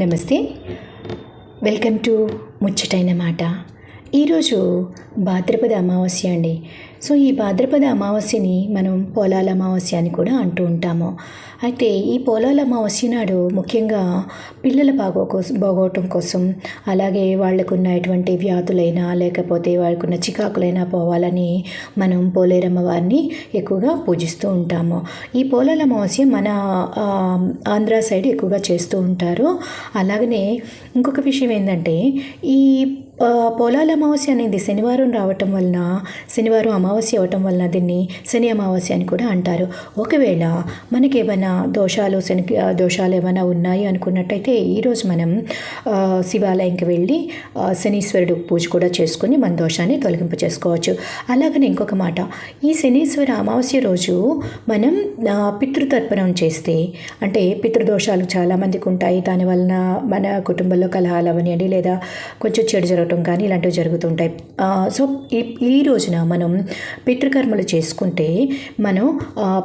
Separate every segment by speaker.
Speaker 1: నమస్తే. Welcome to ముచ్చటైన మాట. ఈరోజు భాద్రపద అమావాస్య అండి. సో ఈ భాద్రపద అమావాస్యని మనం పోలాల అమావాస్య అని కూడా అంటూ ఉంటాము. అయితే ఈ పోలాల అమావాస్య నాడు ముఖ్యంగా పిల్లల బాగోవటం కోసం, అలాగే వాళ్ళకున్నటువంటి వ్యాధులైనా లేకపోతే వాళ్ళకున్న చికాకులైనా పోవాలని మనం పోలేరమ్మ వారిని ఎక్కువగా పూజిస్తూ ఉంటాము. ఈ పోలాల అమావాస్య మన ఆంధ్ర సైడ్ ఎక్కువగా చేస్తూ ఉంటారు. అలాగనే ఇంకొక విషయం ఏంటంటే, ఈ పోలాల అమావాస్య అనేది శనివారం రావటం వలన, శనివారం అమావాస్య అవ్వటం వలన దీన్ని శని అమావాస్య అని కూడా అంటారు. ఒకవేళ మనకి ఏమైనా దోషాలు ఏమైనా ఉన్నాయి అనుకున్నట్టయితే ఈరోజు మనం శివాలయంకి వెళ్ళి శనీశ్వరుడు పూజ కూడా చేసుకొని మన దోషాన్ని తొలగింపు చేసుకోవచ్చు. అలాగనే ఇంకొక మాట, ఈ శనీశ్వర అమావాస్య రోజు మనం పితృతర్పణం చేస్తే, అంటే పితృదోషాలు చాలామందికి ఉంటాయి. దానివలన మన కుటుంబంలో కలహాలు అవనివ్వండి, లేదా కొంచెం చెడు జరగటం కానీ ఇలాంటివి జరుగుతుంటాయి. సో ఈ రోజున మనం పితృకర్మలు చేసుకుంటే మనం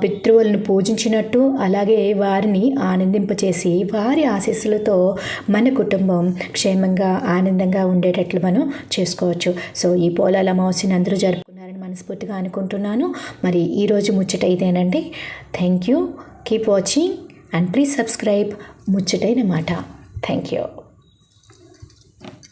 Speaker 1: పితృవులను పూజించినట్టు, అలాగే వారిని ఆనందింపచేసి వారి ఆశీస్సులతో మన కుటుంబం క్షేమంగా ఆనందంగా ఉండేటట్లు మనం చేసుకోవచ్చు. సో ఈ పోలాల అమావాస్యని అందరూ జరుపుకున్నారని మనస్ఫూర్తిగా అనుకుంటున్నాను. మరి ఈరోజు ముచ్చట ఇదేనండి. Thank you. Keep watching and please subscribe ముచ్చటైన మాట. Thank you.